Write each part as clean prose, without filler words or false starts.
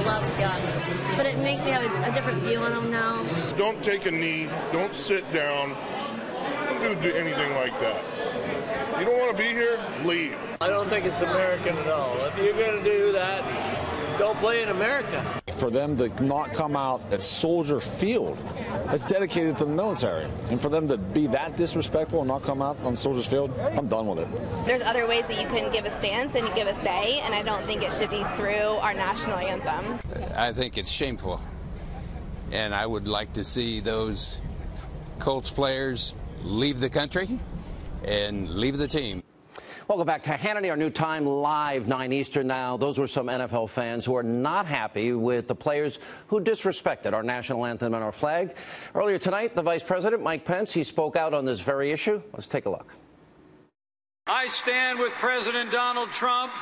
love Seahawks. But it makes me have a different view on them now. Don't take a knee. Don't sit down. Don't do anything like that. You don't want to be here? Leave. I don't think it's American at all. If you're going to do that, don't play in America. For them to not come out at Soldier Field, that's dedicated to the military, and for them to be that disrespectful and not come out on Soldier's Field, I'm done with it. There's other ways that you can give a stance and give a say, and I don't think it should be through our national anthem. I think it's shameful, and I would like to see those Colts players leave the country and leave the team. Welcome back to Hannity, our new time live, 9 Eastern now. Those were some NFL fans who are not happy with the players who disrespected our national anthem and our flag. Earlier tonight, the Vice President, Mike Pence, he spoke out on this very issue. Let's take a look. I stand with President Donald Trump,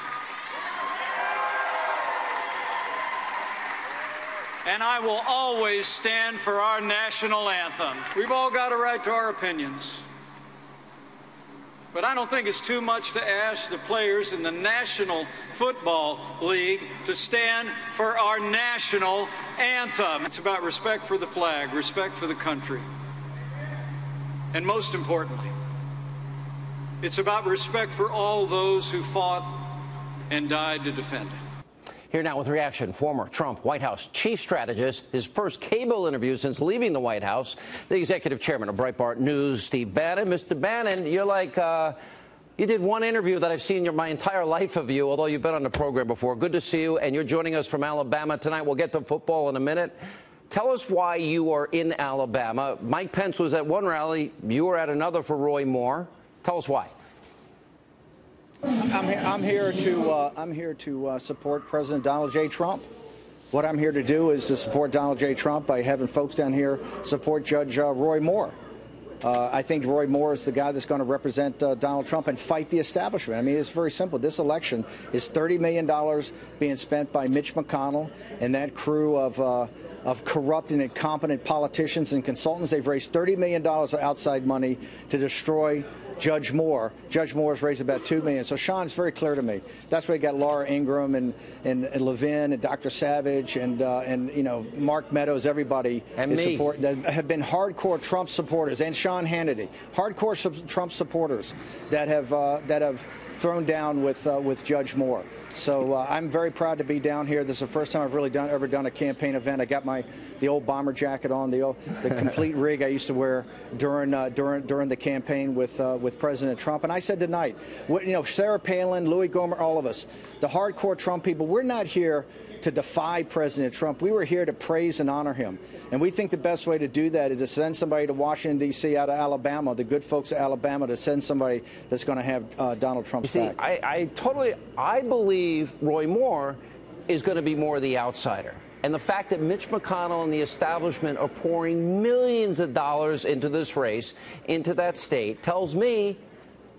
and I will always stand for our national anthem. We've all got a right to our opinions. But I don't think it's too much to ask the players in the National Football League to stand for our national anthem. It's about respect for the flag, respect for the country. And most importantly, it's about respect for all those who fought and died to defend it. Here now with reaction, former Trump White House chief strategist, his first cable interview since leaving the White House, the executive chairman of Breitbart News, Steve Bannon. Mr. Bannon, you're like, you did one interview that I've seen my entire life of you, although you've been on the program before. Good to see you, and you're joining us from Alabama tonight. We'll get to football in a minute. Tell us why you are in Alabama. Mike Pence was at one rally. You were at another for Roy Moore. Tell us why. I'm here to support President Donald J. Trump. What I'm here to do is to support Donald J. Trump by having folks down here support Judge Roy Moore. I think Roy Moore is the guy that's going to represent Donald Trump and fight the establishment. I mean, it's very simple. This election is $30 million being spent by Mitch McConnell and that crew of corrupt and incompetent politicians and consultants. They've raised $30 million of outside money to destroy Judge Moore. Judge Moore's raised about $2 million. So, Sean, it's very clear to me. That's why you got Laura Ingraham and Levin and Dr. Savage and Mark Meadows. Everybody and me that have been hardcore Trump supporters, and Sean Hannity, hardcore Trump supporters that have thrown down with Judge Moore. So I'm very proud to be down here. This is the first time I've really ever done a campaign event. I got the old bomber jacket on, the complete rig I used to wear during the campaign with President Trump. And I said tonight, Sarah Palin, Louis Gohmert, all of us, the hardcore Trump people, we're not here to defy President Trump. We were here to praise and honor him. And we think the best way to do that is to send somebody to Washington, D.C. out of Alabama, the good folks of Alabama, to send somebody that's going to have Donald Trump's back. I believe Roy Moore is going to be more the outsider. And the fact that Mitch McConnell and the establishment are pouring millions of dollars into this race, into that state, tells me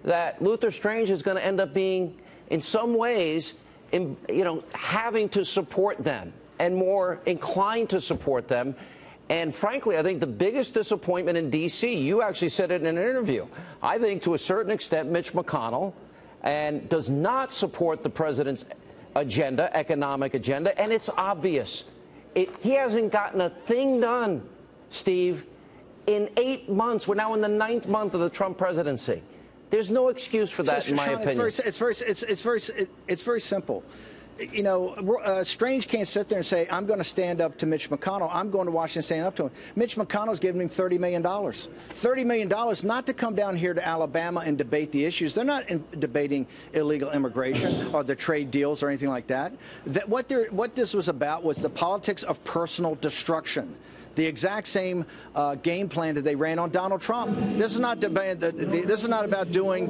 that Luther Strange is going to end up being, in some ways, having to support them and more inclined to support them. And frankly, I think the biggest disappointment in D.C., you actually said it in an interview, I think to a certain extent Mitch McConnell does not support the president's agenda, economic agenda, and it's obvious. He hasn't gotten a thing done, Steve, in 8 months. We're now in the 9th month of the Trump presidency. There's no excuse for that, in my opinion. It's very simple. Strange can't sit there and say, I'm going to stand up to Mitch McConnell. I'm going to Washington, stand up to him. Mitch McConnell's giving him $30 million. $30 million not to come down here to Alabama and debate the issues. They're not debating illegal immigration or the trade deals or anything like that. What this was about was the politics of personal destruction. The exact same game plan that they ran on Donald Trump. This is not about doing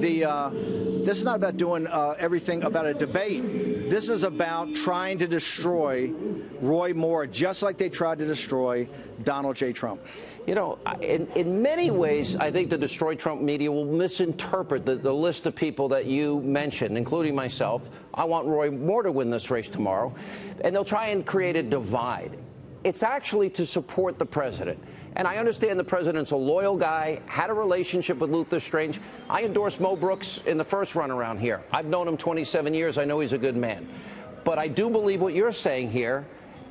everything about a debate. This is about trying to destroy Roy Moore, just like they tried to destroy Donald J. Trump. In many ways, I think the Destroy Trump media will misinterpret the list of people that you mentioned, including myself. I want Roy Moore to win this race tomorrow, and they'll try and create a divide. It's actually to support the president. And I understand the president's a loyal guy, had a relationship with Luther Strange. I endorsed Mo Brooks in the first run around here. I've known him 27 years. I know he's a good man. But I do believe what you're saying here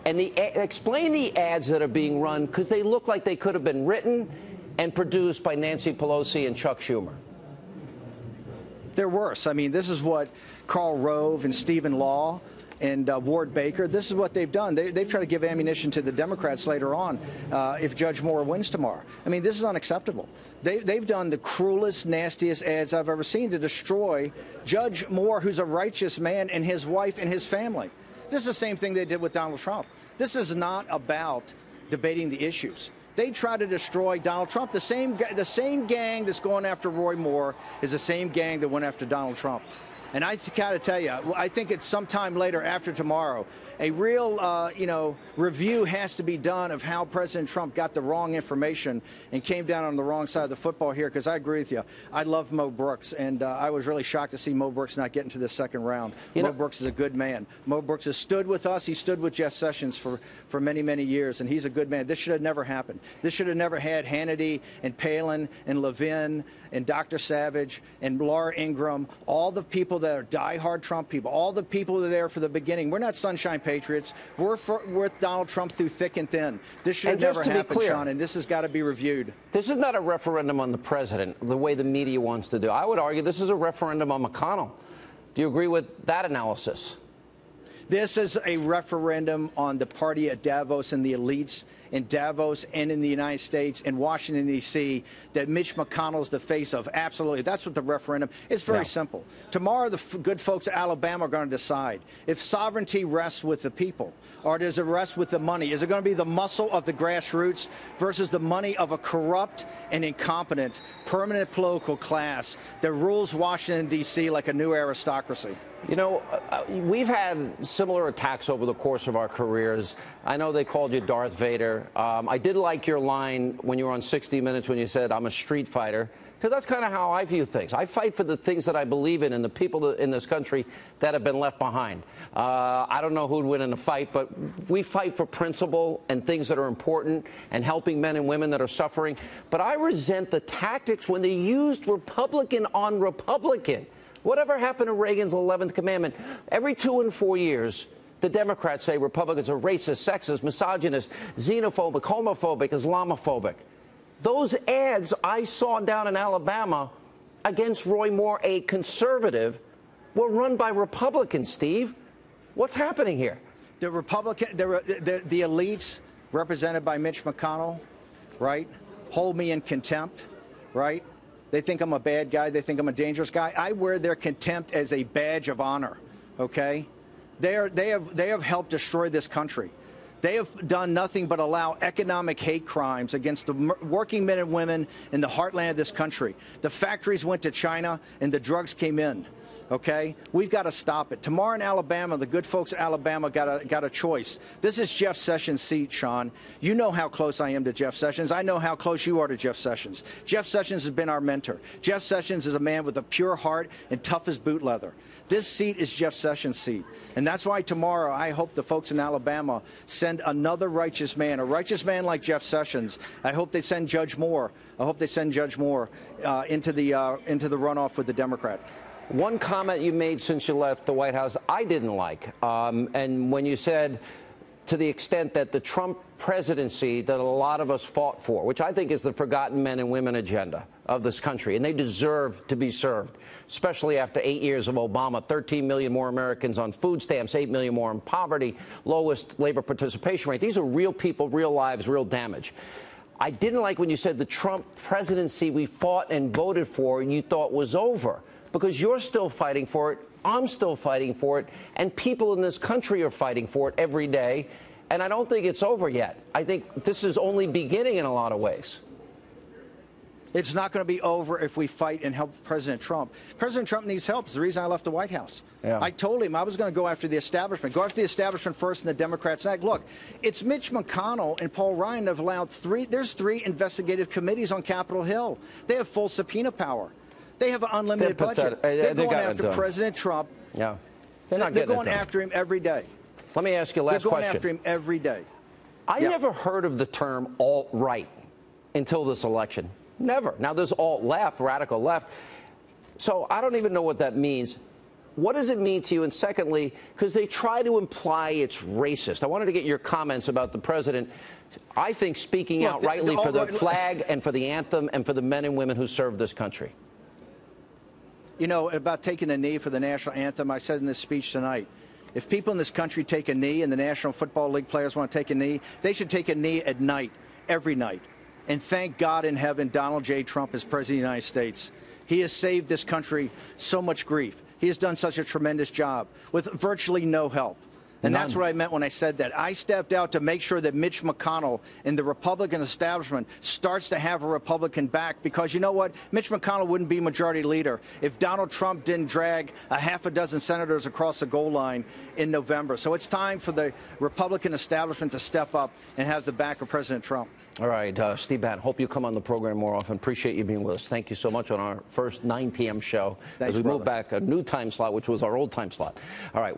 And explain the ads that are being run, because they look like they could have been written and produced by Nancy Pelosi and Chuck Schumer. They're worse. I mean, this is what Karl Rove and Stephen Law and Ward Baker, this is what they've done. They've tried to give ammunition to the Democrats later on if Judge Moore wins tomorrow. I mean, this is unacceptable. They've done the cruelest, nastiest ads I've ever seen to destroy Judge Moore, who's a righteous man, and his wife and his family. This is the same thing they did with Donald Trump. This is not about debating the issues. They try to destroy Donald Trump. The same gang that's going after Roy Moore is the same gang that went after Donald Trump. And I got to tell you, I think it's sometime later after tomorrow, a real, review has to be done of how President Trump got the wrong information and came down on the wrong side of the football here, because I agree with you. I love Mo Brooks, and I was really shocked to see Mo Brooks not get into the second round. Mo Brooks is a good man. Mo Brooks has stood with us. He stood with Jeff Sessions for many, many years, and he's a good man. This should have never happened. This should have never had Hannity and Palin and Levin and Dr. Savage and Laura Ingraham, all the people that are diehard Trump people, all the people that are there for the beginning. We're not sunshine patriots. We're with Donald Trump through thick and thin. This should have never happened, Sean, and this has got to be reviewed. This is not a referendum on the president, the way the media wants to do. I would argue this is a referendum on McConnell. Do you agree with that analysis? This is a referendum on the party at Davos and the elites in Davos and in the United States and Washington, D.C., that Mitch McConnell is the face of. Absolutely. That's what the referendum is. Very simple. Tomorrow, the good folks of Alabama are going to decide if sovereignty rests with the people or does it rest with the money. Is it going to be the muscle of the grassroots versus the money of a corrupt and incompetent permanent political class that rules Washington, D.C. like a new aristocracy? You know, we've had similar attacks over the course of our careers. I know they called you Darth Vader. I did like your line when you were on 60 Minutes when you said, I'm a street fighter, because that's kind of how I view things. I fight for the things that I believe in and the people in this country that have been left behind. I don't know who'd win in a fight, but we fight for principle and things that are important and helping men and women that are suffering. But I resent the tactics when they used Republican on Republican. Whatever happened to Reagan's 11th commandment? Every 2 and 4 years, the Democrats say Republicans are racist, sexist, misogynist, xenophobic, homophobic, Islamophobic. Those ads I saw down in Alabama against Roy Moore, a conservative, were run by Republicans, Steve. What's happening here? The elites represented by Mitch McConnell, right, hold me in contempt, right? They think I'm a bad guy. They think I'm a dangerous guy. I wear their contempt as a badge of honor, okay? They have helped destroy this country. They have done nothing but allow economic hate crimes against the working men and women in the heartland of this country. The factories went to China and the drugs came in. Okay, we've got to stop it. Tomorrow in Alabama, the good folks of Alabama got a choice. This is Jeff Sessions' seat, Sean. You know how close I am to Jeff Sessions. I know how close you are to Jeff Sessions. Jeff Sessions has been our mentor. Jeff Sessions is a man with a pure heart and tough as boot leather. This seat is Jeff Sessions' seat. And that's why tomorrow I hope the folks in Alabama send another righteous man, a righteous man like Jeff Sessions. I hope they send Judge Moore. I hope they send Judge Moore into the runoff with the Democrat. One comment you made since you left the White House I didn't like, and when you said to the extent that the Trump presidency that a lot of us fought for, which I think is the forgotten men and women agenda of this country, and they deserve to be served, especially after 8 years of Obama, 13 million more Americans on food stamps, 8 million more in poverty, lowest labor participation rate. These are real people, real lives, real damage. I didn't like when you said the Trump presidency we fought and voted for and you thought was over. Because you're still fighting for it, I'm still fighting for it, and people in this country are fighting for it every day, and I don't think it's over yet. I think this is only beginning in a lot of ways. It's not going to be over if we fight and help President Trump. President Trump needs help. It's the reason I left the White House. Yeah. I told him I was going to go after the establishment. Go after the establishment first and the Democrats next. Look, it's Mitch McConnell and Paul Ryan have allowed there's 3 investigative committees on Capitol Hill. They have full subpoena power. They have an unlimited budget. They're going after President Trump. Yeah. They're going after him every day. Let me ask you a last question. They're going after him every day. I never heard of the term alt-right until this election. Never. Now, there's alt-left, radical left. So I don't even know what that means. What does it mean to you? And secondly, because they try to imply it's racist, I wanted to get your comments about the president, I think, speaking out rightly for the flag and for the anthem and for the men and women who serve this country. You know, about taking a knee for the national anthem, I said in this speech tonight, if people in this country take a knee and the National Football League players want to take a knee, they should take a knee at night, every night. And thank God in heaven Donald J. Trump is President of the United States. He has saved this country so much grief. He has done such a tremendous job with virtually no help. And that's what I meant when I said that. I stepped out to make sure that Mitch McConnell and the Republican establishment starts to have a Republican back, because you know what? Mitch McConnell wouldn't be majority leader if Donald Trump didn't drag a half a dozen senators across the goal line in November. So it's time for the Republican establishment to step up and have the back of President Trump. All right, Steve Bannon, hope you come on the program more often. Appreciate you being with us. Thank you so much on our first 9 p.m. show. Thanks, as we brother. move back a new time slot, which was our old time slot. All right.